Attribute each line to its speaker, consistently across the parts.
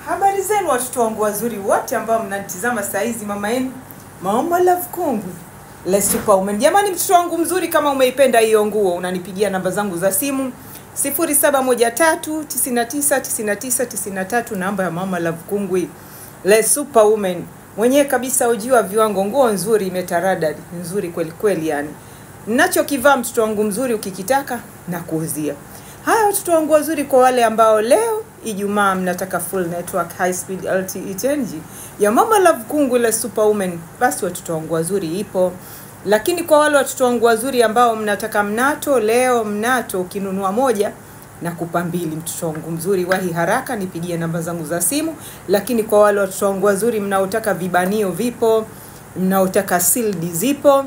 Speaker 1: Habari zenu watoto wangu wazuri wote ambao mnanitazama saa hizi, mama yenu Mama Love Kungwi Le Superwoman. Jamani, mtoto wangu mzuri, kama umeipenda hiyo nguo unanipigia namba zangu za simu 0713999993, namba ya Mama Love Kungwi Le Superwoman. Mwenyewe kabisa ujua viwango, nguo nzuri imetaradadi, nzuri kweli kweli yani. Ninachokivaa mtoto wangu mzuri ukikitaka na kuuzia. Haya watoto wangu wazuri, kwa wale ambao leo Ijumaa mnataka full network high speed LTE 10G ya Mama Love Kungwi Le Superwoman, basi watoto wangu wazuri ipo. Lakini kwa wale watoto wangu wazuri ambao mnataka mnato, leo mnato ukinunua moja na kupa mbili, mtoto wangu mzuri wahi haraka nipigie namba zangu za simu. Lakini kwa wale watoto wangu wazuri mnaotaka vibanio vipo, mnaotaka sealed zipo.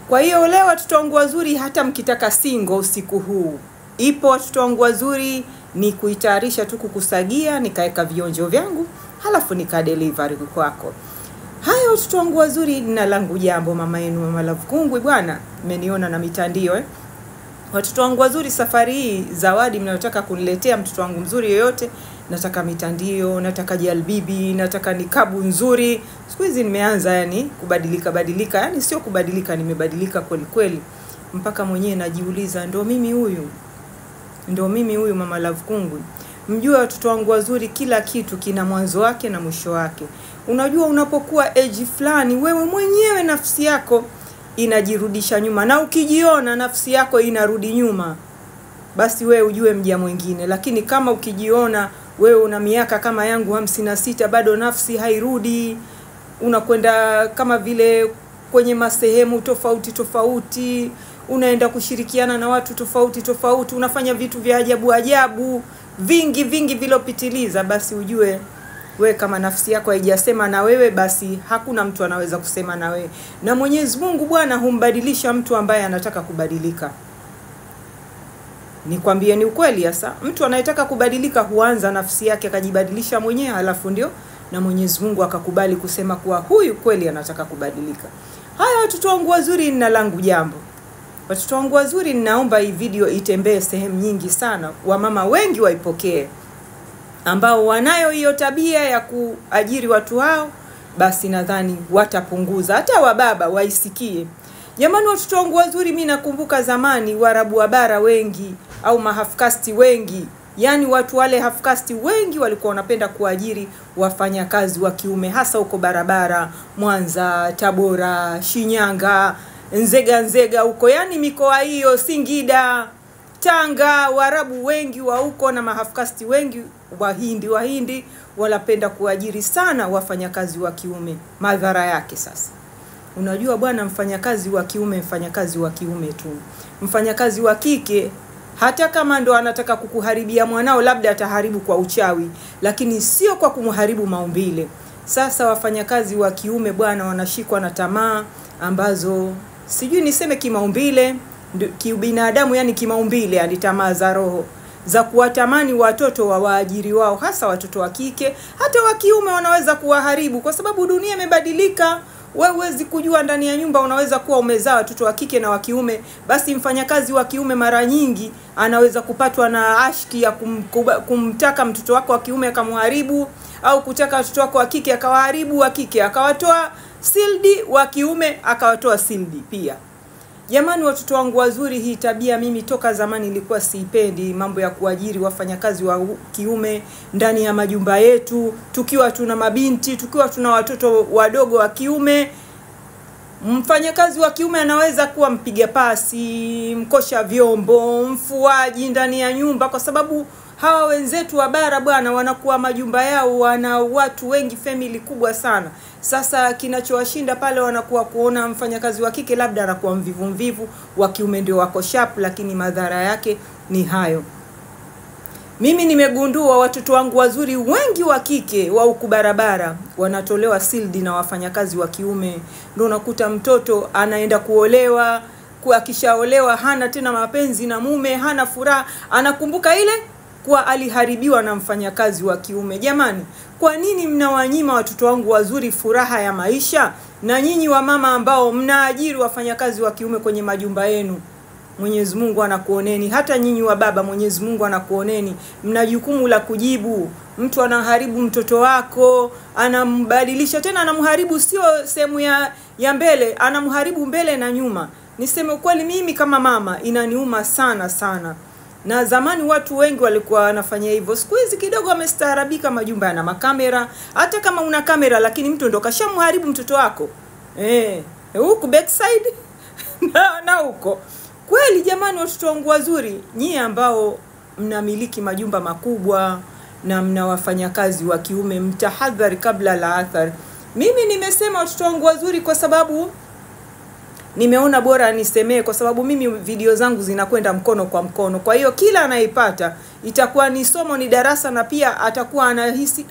Speaker 1: Kwa hiyo leo watoto wangu wazuri, hata mkitaka single usiku huu ipo watoto wangu wazuri, ni kuitayarisha tu kukusagia, nikaeka vionjo vyangu, halafu nika delivery kwako. Haya watoto wangu wazuri, nina langu jambo, mama yenu Mama Love Kungwi bwana, mmeniona na mitandio Watoto wangu wazuri, safari hii zawadi mnayotaka kuniletea mtoto wangu mzuri yoyote, nataka mitandio, nataka jalbibi, nataka nikabu nzuri. Siku hizi nimeanza yani kubadilika, yani sio kubadilika, nimebadilika kweli kweli. Mpaka mwenyewe najiuliza, ndo mimi huyu Mama Love Kungwi. Mjua watoto wangu wazuri, kila kitu kina mwanzo wake na mwisho wake. Unajua unapokuwa age fulani, wewe mwenyewe nafsi yako inajirudisha nyuma, na ukijiona nafsi yako inarudi nyuma, basi wewe ujue mja mwingine. Lakini kama ukijiona wewe una miaka kama yangu 56 bado nafsi hairudi, unakwenda kama vile kwenye masehemu tofauti, unaenda kushirikiana na watu tofauti, unafanya vitu vya ajabu vingi vilopitiliza, basi ujue we kama nafsi yako haijasema na wewe, basi hakuna mtu anaweza kusema na wewe. Na Mwenyezi Mungu bwana humbadilisha mtu ambaye anataka kubadilika. Nikwambie ni ukweli hasa, mtu anayetaka kubadilika huanza nafsi yake akajibadilisha mwenyewe, halafu ndio na Mwenyezi Mungu akakubali kusema kuwa huyu kweli anataka kubadilika. Haya watoto wangu wazuri, nina langu jambo. Watoto wangu wazuri, ninaomba hii video itembee sehemu nyingi sana, wamama wengi waipokee, ambao wanayo hiyo tabia ya kuajiri watu hao, basi nadhani watapunguza. Hata wababa waisikie. Jamani watoto wangu wazuri, mimi nakumbuka zamani Waarabu wa bara wengi au mahafkasti wengi, yani watu wale hafkasti wengi walikuwa wanapenda kuajiri wafanyakazi wa kiume, hasa huko barabara, Mwanza, Tabora, Shinyanga, Nzega huko, yani mikoa hiyo, Singida, Tanga. Waarabu wengi wa huko na mahafkasti wengi Wahindi wanapenda kuajiri sana wafanyakazi wa kiume. Madhara yake sasa, unajua bwana, mfanyakazi wa kiume tu. Mfanyakazi wa kike hata kama ndo anataka kukuharibia mwanao, labda ataharibu kwa uchawi, lakini sio kwa kumharibu maumbile. Sasa wafanyakazi wa kiume bwana wanashikwa na tamaa ambazo sijui niseme kimaumbile, kiubinadamu, yani kimaumbile, yani tamaa za roho za kuwatamani watoto wa waajiri wao, hasa watoto wa kike. Hata wa kiume wanaweza kuwaharibu, kwa sababu dunia imebadilika. Wewe huwezi kujua, ndani ya nyumba unaweza kuwa umezaa watoto wa kike na wa kiume, basi mfanyakazi wa kiume mara nyingi anaweza kupatwa na ashki ya kumtaka mtoto wako wa kiume akamharibu, au kutaka watoto wako wa kike akawaharibu, wa kike akawatoa sildi, wa kiume akawatoa sildi pia. Jamani watoto wangu wazuri, hii tabia mimi toka zamani ilikuwa siipendi, mambo ya kuajiri wafanyakazi wa kiume ndani ya majumba yetu, tukiwa tuna mabinti, tukiwa tuna watoto wadogo wa kiume. Mfanyakazi wa kiume anaweza kuwa mpiga pasi, mkosha vyombo, mfuaji ndani ya nyumba, kwa sababu hawa wenzetu wa bara bwana wanakuwa majumba yao wana watu wengi, family kubwa sana. Sasa kinachowashinda pale wanakuwa kuona mfanyakazi wa kike labda anakuwa mvivu, wa kiume ndio wako sharp, lakini madhara yake ni hayo. Mimi nimegundua watoto wangu wazuri wengi wa kike wa huku barabara wanatolewa sildi na wafanyakazi wa kiume. Ndio unakuta mtoto anaenda kuolewa, akishaolewa hana tena mapenzi na mume, hana furaha, anakumbuka ile kwa aliharibiwa na mfanyakazi wa kiume. Jamani, kwa nini mnawanyima watoto wangu wazuri furaha ya maisha? Na nyinyi wa mama ambao mnaajiri wafanyakazi wa kiume kwenye majumba yenu, Mwenyezi Mungu anakuoneni. Hata nyinyi wa baba, Mwenyezi Mungu anakuoneni. Mna jukumu la kujibu. Mtu anaharibu mtoto wako, anambadilisha tena, anamharibu sio sehemu ya mbele, anamharibu mbele na nyuma. Niseme ukweli, mimi kama mama inaniuma sana sana. Na zamani watu wengi walikuwa wanafanya hivyo. Siku hizi kidogo wamestaarabika, majumba yana makamera. Hata kama una kamera lakini mtu ndo kashamharibu mtoto wako. Huko backside na huko. Kweli jamani, watoto wangu wazuri, nyie ambao mnamiliki majumba makubwa na mna wafanyakazi wa kiume, mtahadhari kabla la athari. Mimi nimesema watoto wangu wazuri kwa sababu nimeona bora nisemee, kwa sababu mimi video zangu zinakwenda mkono kwa mkono. Kwa hiyo kila anaipata itakuwa ni somo, ni darasa, na pia atakuwa anahisi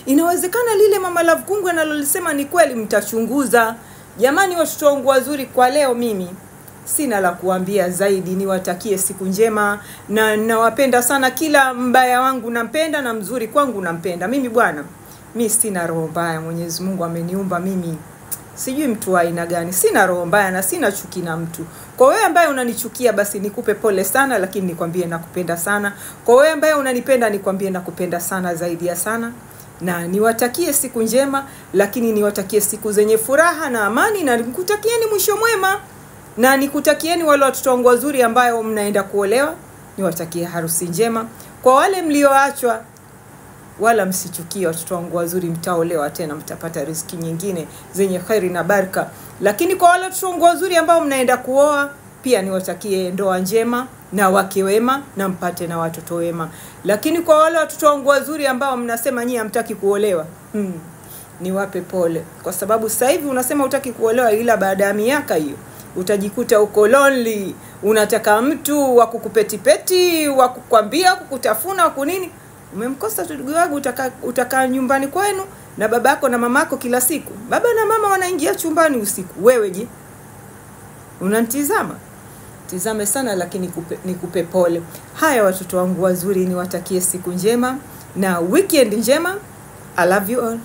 Speaker 1: inawezekana lile Mama Love Kungwi analolisema ni kweli. Mtachunguza. Jamani watoto wangu wazuri, kwa leo mimi sina la kuambia zaidi. Niwatakie siku njema, na nawapenda sana. Kila mbaya wangu nampenda na mzuri kwangu nampenda. Mimi bwana, mimi sina roho mbaya. Mwenyezi Mungu ameniumba mimi, sijui mtu wa aina gani. Sina roho mbaya na sina chuki na mtu. Kwa wewe ambaye unanichukia, basi nikupe pole sana, lakini nikwambie nakupenda sana. Kwa wewe ambaye unanipenda, nikwambie nakupenda sana zaidi ya sana. Na niwatakie siku njema, lakini niwatakie siku zenye furaha na amani, na nikutakieni mwisho mwema. Na nikutakieni wale watoto wangu wazuri ambao mnaenda kuolewa, niwatakie harusi njema. Kwa wale mlioachwa, wala msichukie watoto wangu wazuri, mtaolewa tena, mtapata riziki nyingine zenye khairi na baraka. Lakini kwa wale watoto wangu wazuri ambao mnaenda kuoa, pia niwatakie ndoa njema na wake wema, na mpate na watoto wema. Lakini kwa wale watoto wangu wazuri ambao mnasema nyinyi hamtaki kuolewa, niwape pole, kwa sababu sasa hivi unasema hutaki kuolewa, ila baada ya miaka hiyo utajikuta uko lonely, unataka mtu wa kukupetipeti, wa kukwambia, kukutafuna, kunini. Umemkosa ndugu wangu, utakaa nyumbani kwenu na babako na mamako kila siku. Baba na mama wanaingia chumbani usiku. Wewe je? Unanitizama? Tizame sana, lakini nikupe pole. Haya watoto wangu wazuri, niwatakie siku njema na weekend njema. I love you all.